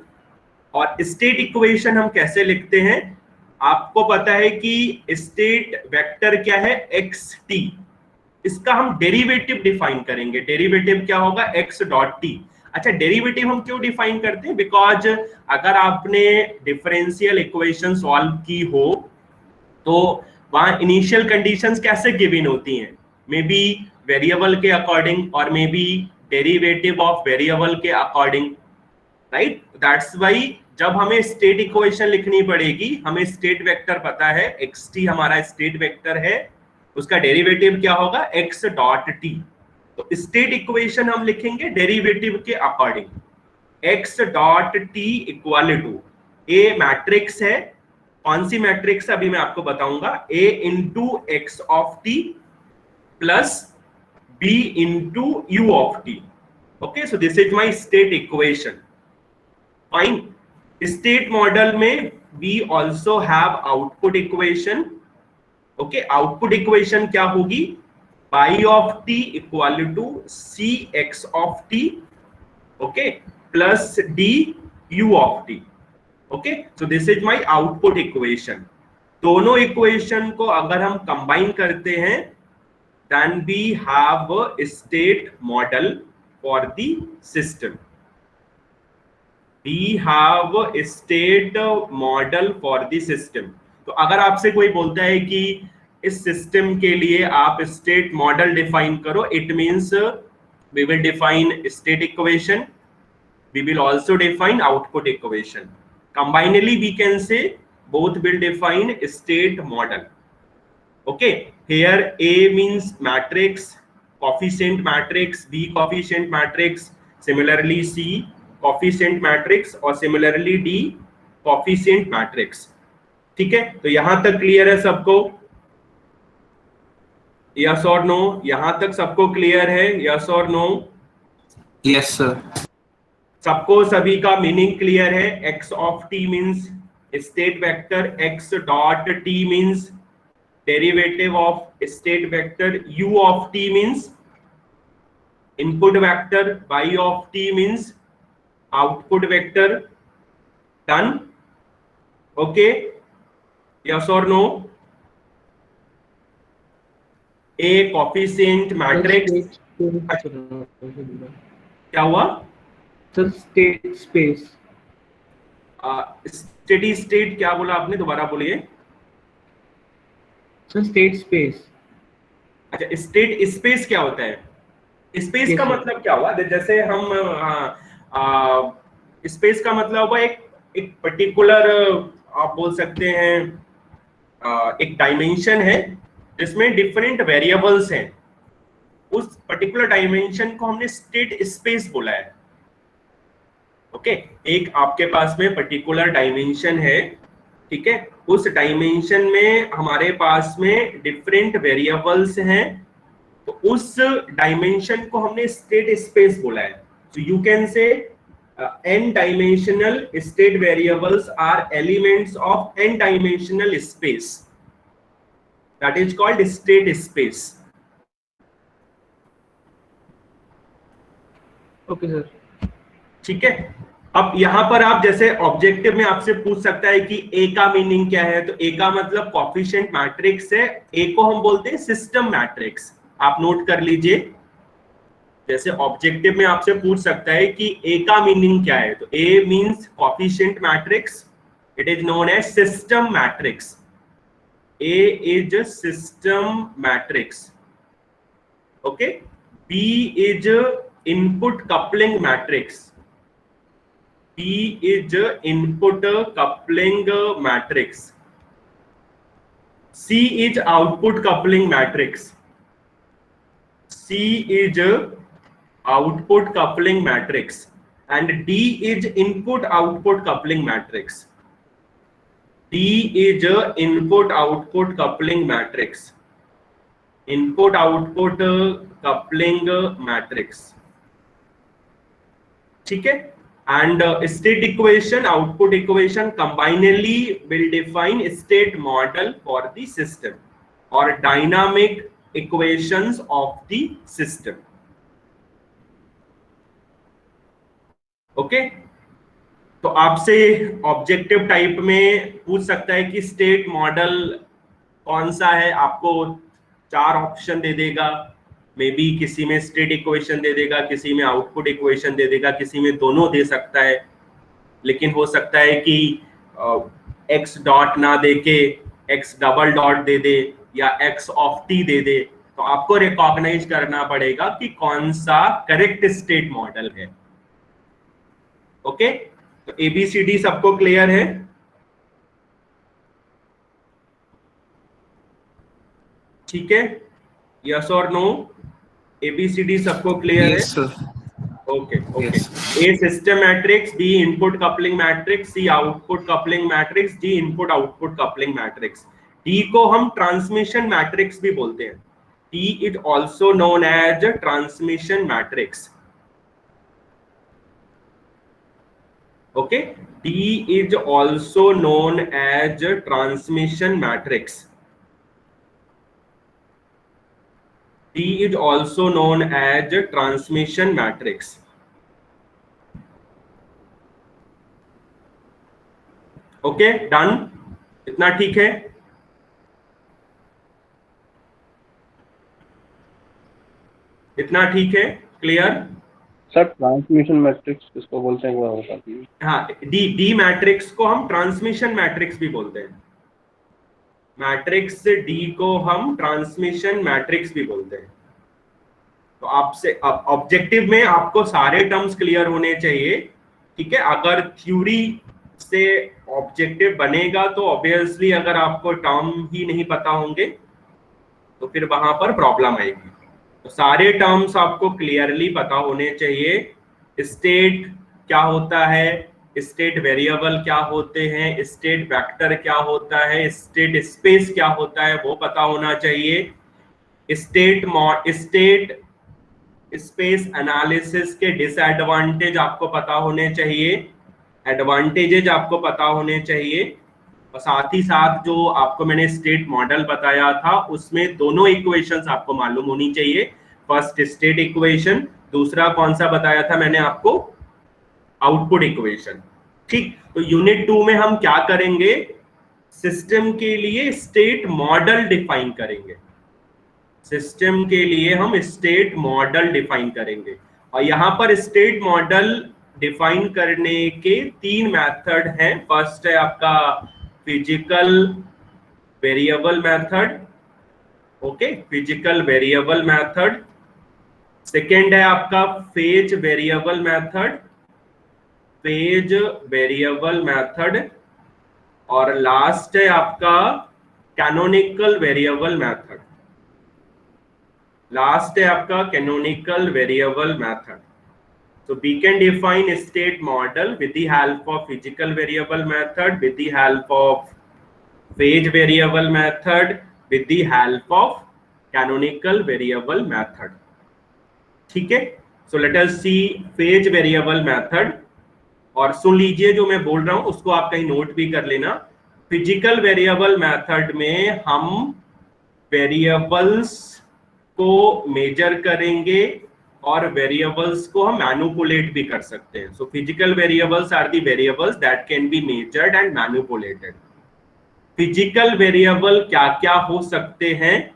और स्टेट इक्वेशन हम कैसे लिखते हैं? आपको पता है कि स्टेट वेक्टर क्या है? X T. इसका हम डेरिवेटिव डिफाइन करेंगे। डेरिवेटिव क्या होगा? x dot T. अच्छा, डेरिवेटिव हम क्यों डिफाइन करते हैं? बिकॉज अगर आपने डिफरेंशियल इक्वेशन सॉल्व की हो तो वहां इनिशियल कंडीशंस कैसे गिवन होती हैं? मे बी वेरिएबल के अकॉर्डिंग और may B derivative of variable के अकॉर्डिंग, राइट? दैट्स व्हाई जब हमें स्टेट इक्वेशन लिखनी पड़ेगी, हमें स्टेट वेक्टर पता है, एक्स टी हमारा स्टेट वेक्टर है, उसका डेरिवेटिव क्या होगा? x dot t. तो स्टेट इक्वेशन हम लिखेंगे डेरिवेटिव के according. x dot t equal to A matrix है। कौन सी मैट्रिक्स? अभी मैं आपको बताऊंगा। a into x of t plus b into u of t. Okay, so this is my state equation. Fine. State model में we also have output equation. Okay, output equation क्या होगी? y of t equal to C X of t, okay, plus d u of t। Okay, so this is my output equation. दोनों equation को अगर हम combine करते हैं then we have a state model for the system. We have a state model for the system. तो अगर आपसे कोई बोलता है कि इस सिस्टम के लिए आप स्टेट मॉडल डिफाइन करो, it means we will define state equation, we will also define output equation. Combinedly we can say both will define state model. Okay, here A means matrix, coefficient matrix, B coefficient matrix, similarly C coefficient matrix और similarly D coefficient matrix। ठीक है, तो यहां तक clear है सबको? Yes और no? यहां तक सबको क्लियर है? यस और नो? Yes sir. सबको सभी का मीनिंग क्लियर है? x of t means state vector, x dot t means derivative of state vector, u of t means input vector, y of t means output vector. Done? Okay, yes और no? ए coefficient matrix. क्या हुआ sir? State space. Steady state क्या बोला आपने? दोबारा बोलिए sir. State space. अच्छा, state space क्या होता है? स्पेस का मतलब क्या हुआ? जैसे हम स्पेस का मतलब हुआ एक पर्टिकुलर, आप बोल सकते हैं एक डायमेंशन है जिसमें डिफरेंट वेरिएबल्स हैं। उस पर्टिकुलर डायमेंशन को हमने स्टेट स्पेस बोला है। ओके, एक आपके पास में पर्टिकुलर डायमेंशन है, ठीक है, उस डायमेंशन में हमारे पास में डिफरेंट वेरिएबल्स हैं, तो उस डायमेंशन को हमने स्टेट स्पेस बोला है। सो यू कैन से n dimensional state variables are elements of n dimensional space, that is called state space. Okay sir. ठीक है, अब यहां पर आप जैसे ऑब्जेक्टिव में आपसे पूछ सकता है कि ए का मीनिंग क्या है, तो ए का मतलब कोफिशिएंट मैट्रिक्स है, ए को हम बोलते हैं सिस्टम मैट्रिक्स। आप नोट कर लीजिए, जैसे ऑब्जेक्टिव में आपसे पूछ सकता है कि ए का मीनिंग क्या है, तो A means coefficient matrix, it is known as system matrix. A is system matrix, okay. B is input coupling matrix, P is input coupling matrix. C is output coupling matrix. C is output coupling matrix, and D is input output coupling matrix. D is input output coupling matrix. Input output coupling matrix. ठीक है, and state equation, output equation combinedly will define state model for the system or dynamic equations of the system. Okay, तो आपसे objective type में पूछ सकता है कि state model कौन सा है, आपको 4 ऑप्शन दे देगा, मे बी किसी में स्टेट इक्वेशन दे देगा, किसी में आउटपुट इक्वेशन दे देगा, किसी में दोनों दे सकता है, लेकिन हो सकता है कि x डॉट ना दे के x डबल डॉट दे दे या x ऑफ t दे दे, तो आपको रिकॉग्नाइज करना पड़ेगा कि कौन सा करेक्ट स्टेट मॉडल है। ओके, तो ABCD सबको क्लियर है? ठीक है, यस और नो? ABCD सबको क्लियर Yes, है? sir. Okay okay. Yes. A system matrix, B input coupling matrix, C output coupling matrix, D input output coupling matrix. D को हम ट्रांसमिशन मैट्रिक्स भी बोलते हैं। D is also known as transmission matrix. Okay, D is also known as transmission matrix. D is also known as transmission matrix. Okay, done? इतना ठीक है? इतना ठीक है? क्लियर? सर ट्रांसमिशन मैट्रिक्स किसको बोलते हैं, वो बता दीजिए। हाँ, D मैट्रिक्स को हम ट्रांसमिशन मैट्रिक्स भी बोलते हैं। मैट्रिक्स D को हम ट्रांसमिशन मैट्रिक्स भी बोलते हैं। तो आपसे ऑब्जेक्टिव में आपको सारे टर्म्स क्लियर होने चाहिए, ठीक है। अगर थ्योरी से ऑब्जेक्टिव बनेगा तो ऑब्वियसली अगर आपको टर्म ही नहीं पता होंगे तो फिर वहां पर प्रॉब्लम आएगी। तो सारे टर्म्स आपको क्लियरली पता होने चाहिए। स्टेट क्या होता है, स्टेट वेरिएबल क्या होते हैं, स्टेट वेक्टर क्या होता है, स्टेट स्पेस क्या होता है, वो पता होना चाहिए। स्टेट स्पेस एनालिसिस के डिसएडवांटेज आपको पता होने चाहिए, एडवांटेजेज आपको पता होने चाहिए, और साथ ही साथ जो आपको मैंने स्टेट मॉडल बताया था उसमें दोनों इक्वेशंस आपको मालूम होनी चाहिए। फर्स्ट स्टेट इक्वेशन, दूसरा कौन सा बताया था मैंने आपको, आउटपुट इक्वेशन। ठीक, तो यूनिट 2 में हम क्या करेंगे, सिस्टम के लिए स्टेट मॉडल डिफाइन करेंगे। सिस्टम के लिए हम स्टेट मॉडल डिफाइन करेंगे, और यहाँ पर स्टेट मॉडल डिफाइन करने के 3 मेथड हैं। फर्स्ट है आपका physical variable method, okay, physical variable method. Second है आपका phase variable method, phase variable method, और लास्ट है आपका कैनोनिकल वेरिएबल मेथड। लास्ट है आपका canonical variable method. So we can define a state model with the help of physical variable method, with the help of phase variable method with the help of canonical variable method. ठीक है, so let us see phase variable method. और सुन लीजिए जो मैं बोल रहा हूं उसको आप कहीं नोट भी कर लेना. फिजिकल वेरिएबल मेथड में हम वेरिएबल्स को मेजर करेंगे और वेरिएबल्स को हम मैनिपुलेट भी कर सकते हैं. So physical variables are the variables that can be measured and manipulated. Physical variable क्या क्या हो सकते हैं?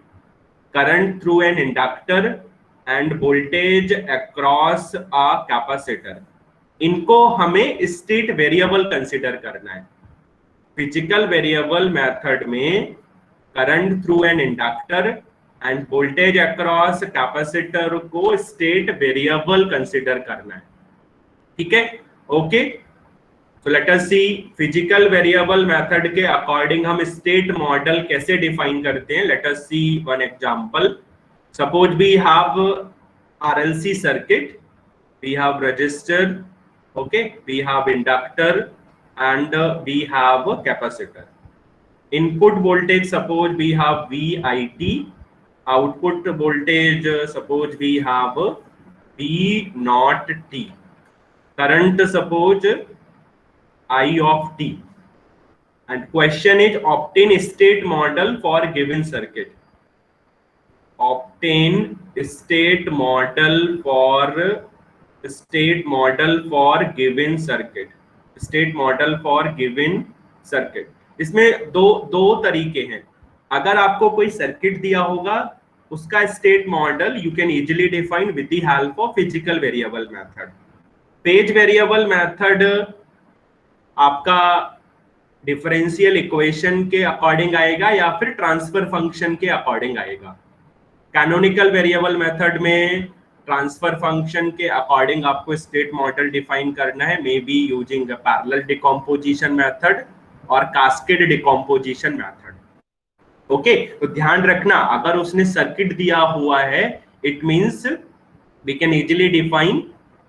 Current through an inductor and voltage across a capacitor. इनको हमें स्टेट वेरिएबल कंसीडर करना है. फिजिकल वेरिएबल मेथड में current through an inductor and voltage across capacitor को स्टेट वेरिएबल कंसीडर करना है. ठीक है, okay. So let us see physical variable method के अकॉर्डिंग हम स्टेट मॉडल कैसे डिफाइन करते हैं. Let us see one example. Suppose we have RLC circuit, we have resistor, okay, we have inductor and we have a capacitor. Input voltage suppose we have VIT, output voltage suppose we have V0 T, current suppose I of T, and question is obtain state model for given circuit. Obtain state model for given circuit. State model for given circuit. इसमें दो तरीके हैं. अगर आपको कोई circuit दिया होगा उसका state model you can easily define with the help of physical variable method. Phase variable method आपका डिफरेंशियल इक्वेशन के अकॉर्डिंग आएगा या फिर ट्रांसफर फंक्शन के अकॉर्डिंग आएगा. कैनोनिकल वेरिएबल मेथड में ट्रांसफर फंक्शन के अकॉर्डिंग आपको स्टेट मॉडल डिफाइन करना है, मे be using parallel decomposition method और कास्केड डिकम्पोजिशन मेथड. ओके, तो ध्यान रखना अगर उसने सर्किट दिया हुआ है it means we can easily define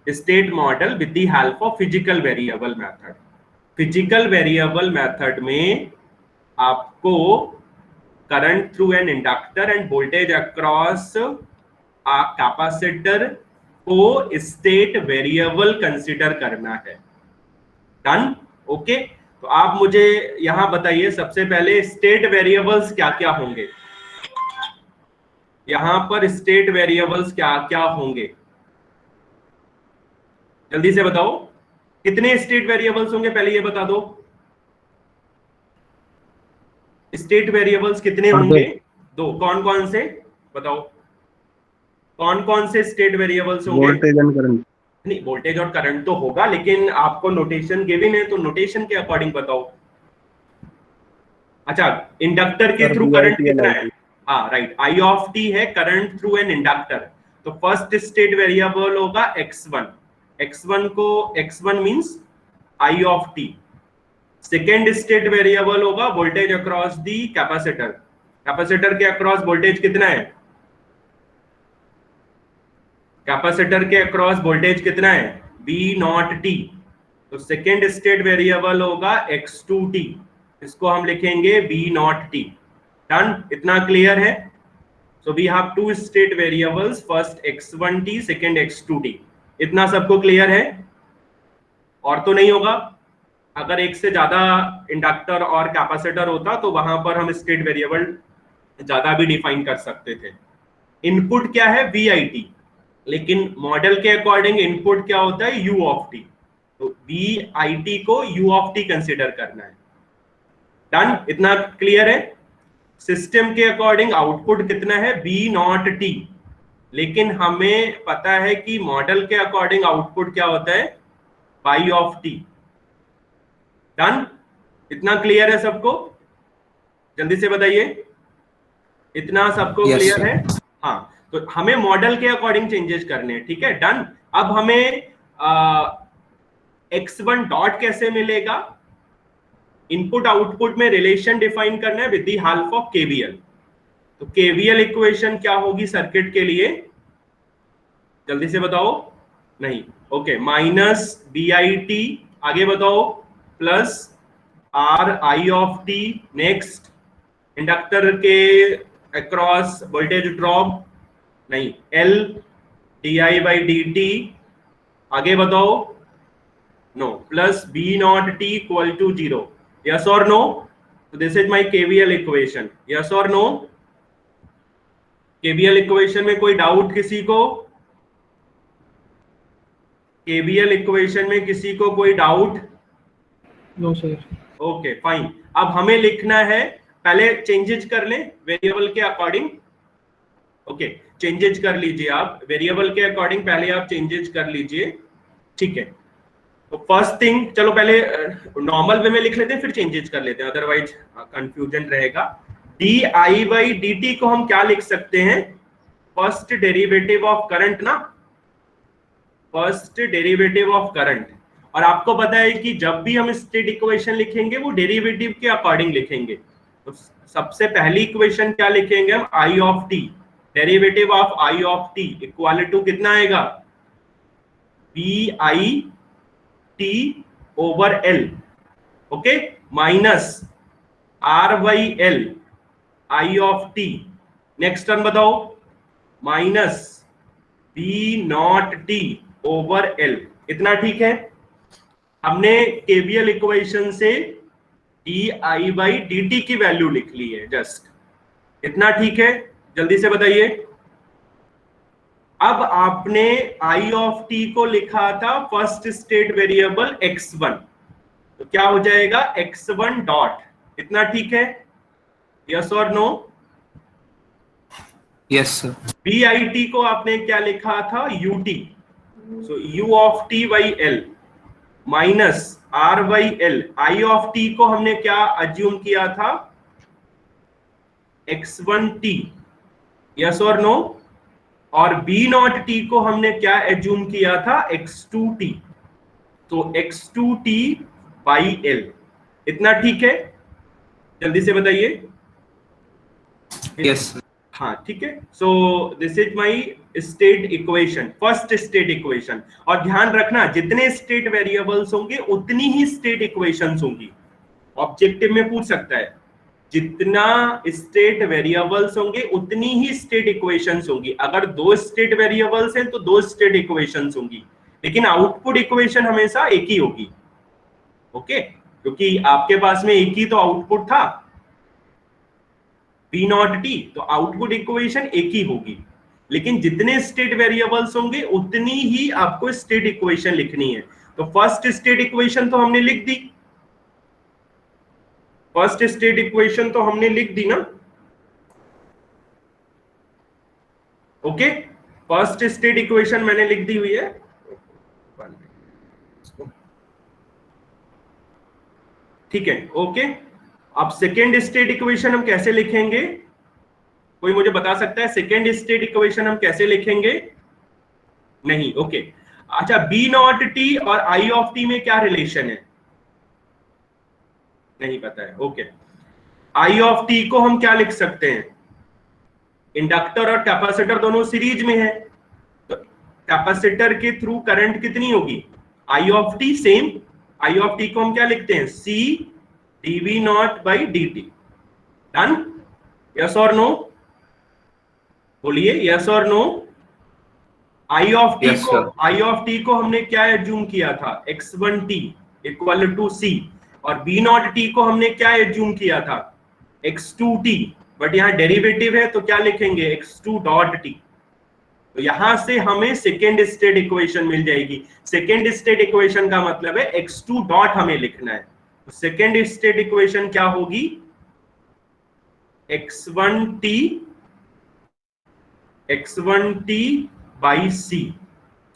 state model with the help of physical variable method. Physical variable method में आपको current through an inductor and voltage across a capacitor को स्टेट वेरिएबल कंसीडर करना है. Done, okay. तो आप मुझे यहां बताइए सबसे पहले स्टेट वेरिएबल्स क्या क्या होंगे. यहां पर स्टेट वेरिएबल्स क्या क्या होंगे जल्दी से बताओ. कितने स्टेट वेरिएबल्स होंगे पहले ये बता दो. स्टेट वेरिएबल्स कितने होंगे? दो. कौन कौन से बताओ. कौन कौन से स्टेट वेरिएबल्स होंगे? Voltage and current. नहीं, वोल्टेज और करंट तो होगा लेकिन आपको नोटेशन गिवन है तो नोटेशन के अकॉर्डिंग बताओ. अच्छा, इंडक्टर के थ्रू करंट कितना है? हाँ राइट, I ऑफ टी है करंट थ्रू एन इंडक्टर. तो फर्स्ट स्टेट वेरिएबल होगा x1. x1 को x1 means I of t. Second state variable होगा voltage across the capacitor. Capacitor के अक्रॉस वोल्टेज कितना है? कैपेसिटर के अक्रॉस वोल्टेज कितना है? V0 T. तो सेकेंड स्टेट वेरिएबल होगा x2 T. इसको हम लिखेंगे V0 T. डन, इतना क्लियर है? So we have two state variables, first x1 T, second x2 T. इतना सबको क्लियर है? और तो नहीं होगा? अगर एक से ज्यादा इंडक्टर और कैपेसिटर होता तो वहां पर हम स्टेट वेरिएबल ज्यादा भी डिफाइन कर सकते थे. इनपुट क्या है? VIT. लेकिन मॉडल के अकॉर्डिंग इनपुट क्या होता है? U of T. तो VIT को U ऑफ टी कंसिडर करना है. डन, इतना क्लियर है? सिस्टम के अकॉर्डिंग आउटपुट कितना है? V0 T. लेकिन हमें पता है कि मॉडल के अकॉर्डिंग आउटपुट क्या होता है? Y of T. डन, इतना क्लियर है सबको? जल्दी से बताइए. इतना सबको Yes, क्लियर sir. है? हाँ, तो हमें मॉडल के अकॉर्डिंग चेंजेस करने हैं. ठीक है, डन. अब हमें x1 डॉट कैसे मिलेगा? इनपुट आउटपुट में रिलेशन डिफाइन करना है with the help of KVL. तो KVL इक्वेशन क्या होगी सर्किट के लिए? जल्दी से बताओ. नहीं, ओके. माइनस VIT, आगे बताओ, plus R I of T. Next, inductor के अक्रॉस वोल्टेज ड्रॉप नहीं, L D I by D T. आगे बताओ, no, plus B naught T equal to 0। Yes और नो? तो this is my KVL equation. Yes और no? KVL equation में कोई doubt किसी को? केवीएल इक्वेशन में किसी को कोई doubt? No sir. Okay fine. अब हमें लिखना है, पहले चेंजेस कर लें वेरिएबल के अकॉर्डिंग। ओके, चेंजेस कर लीजिए आप वेरिएबल के अकॉर्डिंग, पहले आप चेंजेस कर लीजिए, ठीक है। तो फर्स्ट थिंग, चलो पहले नॉर्मल वे में लिख लेते हैं, फिर चेंजेस कर लेते हैं, अदरवाइज कंफ्यूजन रहेगा। D I by D T को हम क्या लिख सकते हैं? फर्स्ट डेरिवेटिव ऑफ करंट ना, फर्स्ट डेरिवेटिव ऑफ करंट। और आपको पता है कि जब भी हम स्टेट इक्वेशन लिखेंगे वो डेरिवेटिव के अकॉर्डिंग लिखेंगे। तो सबसे पहली इक्वेशन क्या लिखेंगे हम? I of t, derivative of I of t equal to कितना आएगा? B I t over L, okay, minus R by L I of T. Next term बताओ, minus B naught t over L. इतना ठीक है? हमने KVL equation से d I by D t की value लिख ली है, जस्ट इतना ठीक है? जल्दी से बताइए। अब आपने आई ऑफ टी को लिखा था फर्स्ट स्टेट वेरिएबल x1, तो क्या हो जाएगा? x1 डॉट, इतना ठीक है? यस और no? Yes sir. B I T को आपने क्या लिखा था? ut, so u of T by L minus R by L. I of T को हमने क्या अज्यूम किया था? x1t, यस और नो? और बी नॉट टी को हमने क्या एज्यूम किया था? x2t, तो x2t बाई एल। इतना ठीक है? जल्दी से बताइए। Yes sir. हाँ ठीक है। सो this is my state equation, first state equation. और ध्यान रखना, जितने स्टेट वेरिएबल्स होंगे उतनी ही स्टेट इक्वेशंस होंगी। ऑब्जेक्टिव में पूछ सकता है, जितना स्टेट वेरिएबल्स होंगे उतनी ही स्टेट इक्वेशंस होंगी। अगर 2 स्टेट वेरिएबल्स हैं तो 2 स्टेट इक्वेशंस होंगी, लेकिन आउटपुट इक्वेशन हमेशा एक ही होगी। ओके, क्योंकि आपके पास में एक ही तो आउटपुट था, P नॉट टी, तो आउटपुट इक्वेशन एक ही होगी। लेकिन जितने स्टेट वेरिएबल्स होंगे उतनी ही आपको स्टेट इक्वेशन लिखनी है। तो फर्स्ट स्टेट इक्वेशन तो हमने लिख दी, फर्स्ट स्टेट इक्वेशन तो हमने लिख दी ना। ओके, फर्स्ट स्टेट इक्वेशन मैंने लिख दी हुई है। ठीक है, ओके। अब सेकेंड स्टेट इक्वेशन हम कैसे लिखेंगे? कोई मुझे बता सकता है सेकेंड स्टेट इक्वेशन हम कैसे लिखेंगे? नहीं, ओके। अच्छा, बी नॉट टी और आई ऑफ टी में क्या रिलेशन है? नहीं पता है, ओके। आई ऑफ टी को हम क्या लिख सकते हैं? इंडक्टर और कैपेसिटर दोनों सीरीज में है, तो कैपेसिटर के थ्रू करंट कितनी होगी? I of t same. I of T को हम क्या लिखते हैं? C dv naught by D t. Done? Yes और नो? बोलिए यस और नो। आई ऑफ टी को हमने क्या एज्यूम किया था? x1t इक्वल टू सी। और बी नॉट टी को हमने क्या एज्यूम किया था? x2t, बट यहाँ डेरिवेटिव है तो क्या लिखेंगे? x2 dot t. तो यहां से हमें सेकेंड स्टेट इक्वेशन मिल जाएगी। सेकेंड स्टेट इक्वेशन का मतलब है x2 डॉट हमें लिखना है। तो सेकेंड स्टेट इक्वेशन क्या होगी? x1t by c.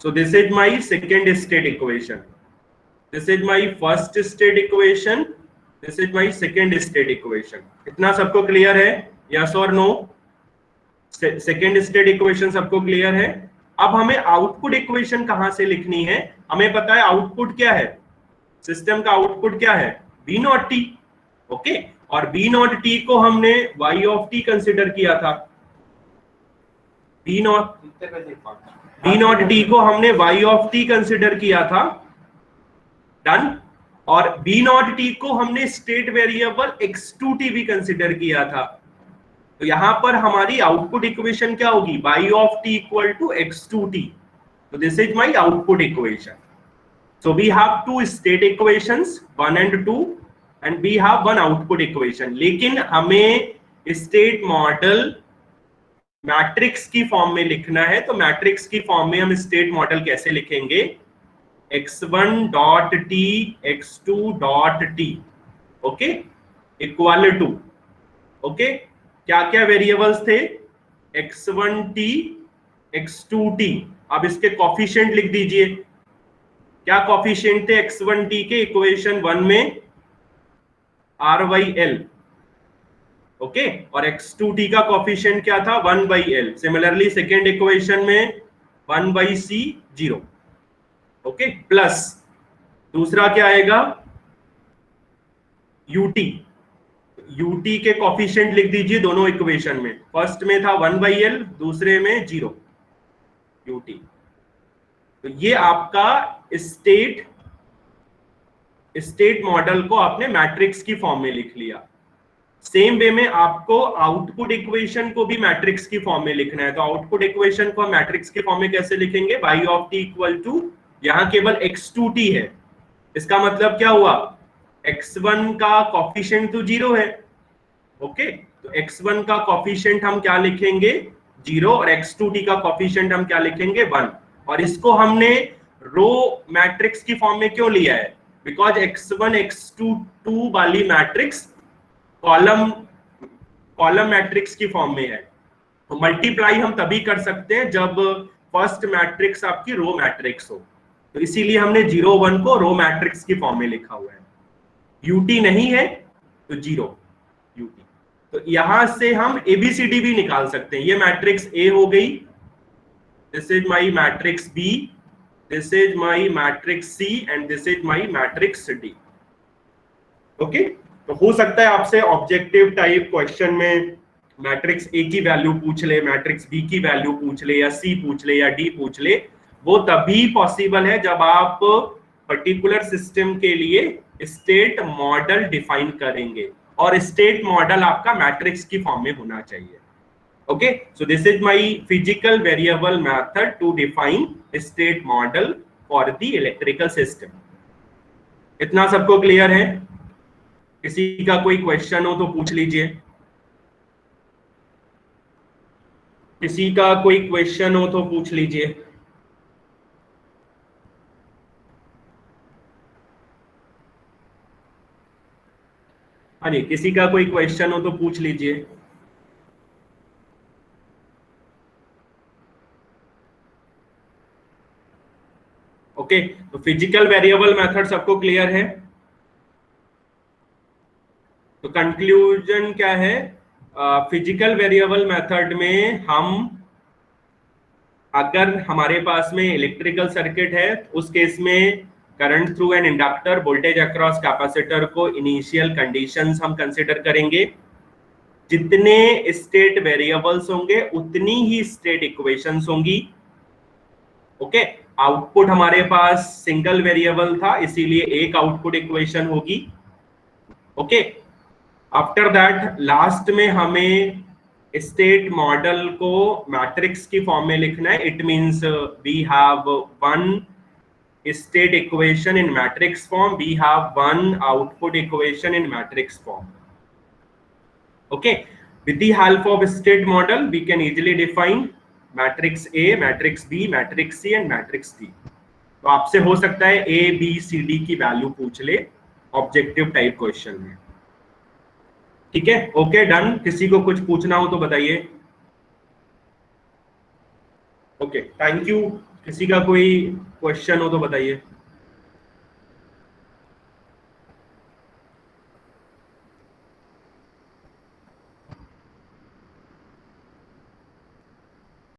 So this is my second state equation. This is my first state equation. This is my second state equation. इतना सबको क्लियर है? यस और नो? सेकेंड स्टेट इक्वेशन सबको clear है? अब हमें आउटपुट इक्वेशन कहां से लिखनी है? हमें पता है आउटपुट क्या है, सिस्टम का आउटपुट क्या है? B naught T. ओके, और बी नॉट टी को हमने वाई ऑफ टी कंसिडर किया था। बी नॉट टी को हमने वाई ऑफ टी कंसिडर किया था। डन? और बी नॉट टी को हमने स्टेट वेरिएबल x2t भी कंसिडर किया था। तो यहां पर हमारी आउटपुट इक्वेशन क्या होगी, y of t equal to x2t। तो this is my output equation. So we have two state equations, 1 and 2, and we have one output equation. लेकिन हमें स्टेट मॉडल मैट्रिक्स की फॉर्म में लिखना है। तो मैट्रिक्स की फॉर्म में हम स्टेट मॉडल कैसे लिखेंगे, x1 dot t x2 dot t, okay, equal to, okay, क्या क्या वेरिएबल्स थे, x1t x2t। अब इसके कोफिशिएंट लिख दीजिए। क्या कोफिशिएंट थे x1t के, इक्वेशन 1 में r/l, ओके, और x2t का कोफिशिएंट क्या था, 1/l। सिमिलरली सेकेंड इक्वेशन में 1/c 0, ओके, प्लस दूसरा क्या आएगा, ut के कोफिशिएंट लिख दीजिए दोनों इक्वेशन में। फर्स्ट में था 1/l, दूसरे में 0 ut। तो ये आपका स्टेट मॉडल को आपने मैट्रिक्स की फॉर्म में लिख लिया। सेम वे में आपको आउटपुट इक्वेशन को भी मैट्रिक्स की फॉर्म में लिखना है। तो आउटपुट इक्वेशन को हम मैट्रिक्स की फॉर्म में कैसे लिखेंगे, y of t equal to, यहां केवल x2t है, इसका मतलब क्या हुआ, x1 का कोफिशिएंट तो 0 है, ओके, तो x1 का कोफिशिएंट हम क्या लिखेंगे, 0, और x2t का कोफिशिएंट हम क्या लिखेंगे, 1। और इसको हमने रो मैट्रिक्स की फॉर्म में क्यों लिया है, बिकॉज x1 x2 2 वाली मैट्रिक्स कॉलम मैट्रिक्स की फॉर्म में है। तो मल्टीप्लाई हम तभी कर सकते हैं जब फर्स्ट मैट्रिक्स आपकी रो मैट्रिक्स हो। तो इसीलिए हमने 0 1 को रो मैट्रिक्स की फॉर्म में लिखा हुआ है। ut नहीं है तो 0 ut। तो यहां से हम ABCD भी निकाल सकते हैं। ये मैट्रिक्स A हो गई, this is my matrix B, this is my matrix C, and this is my matrix D, okay. तो हो सकता है आपसे ऑब्जेक्टिव टाइप क्वेश्चन में मैट्रिक्स A की वैल्यू पूछ ले, मैट्रिक्स B की वैल्यू पूछ ले, या C पूछ ले, या D पूछ ले। वो तभी पॉसिबल है जब आप पर्टिकुलर सिस्टम के लिए स्टेट मॉडल डिफाइन करेंगे, और स्टेट मॉडल आपका मैट्रिक्स की फॉर्म में होना चाहिए। Okay, so this is my physical variable method to define state model for the electrical system. इतना सबको क्लियर है? किसी का कोई क्वेश्चन हो तो पूछ लीजिए। किसी का कोई क्वेश्चन हो तो पूछ लीजिए। हाँ जी, किसी का कोई क्वेश्चन हो तो पूछ लीजिए। ओके, तो फिजिकल वेरिएबल मेथड सबको क्लियर है? तो कंक्लूजन क्या है, फिजिकल वेरिएबल मेथड में हम, अगर हमारे पास में इलेक्ट्रिकल सर्किट है, उस केस में current through an inductor, voltage across capacitor को इनिशियल कंडीशंस हम कंसीडर करेंगे। जितने स्टेट वेरिएबल्स होंगे उतनी ही स्टेट इक्वेशंस होंगी, ओके। आउटपुट हमारे पास सिंगल वेरिएबल था, इसीलिए एक आउटपुट इक्वेशन होगी, ओके। आफ्टर दैट लास्ट में हमें स्टेट मॉडल को मैट्रिक्स की फॉर्म में लिखना है। It means we have one state equation in matrix form, we have one output equation in matrix form, okay. With the help of state model we can easily define matrix A, matrix B, matrix C and matrix D। तो आपसे हो सकता है A, B, C, D की value पूछ ले objective type question में, ठीक है। Okay, done. किसी को कुछ पूछना हो तो बताइए। Okay, thank you. किसी का कोई क्वेश्चन हो तो बताइए।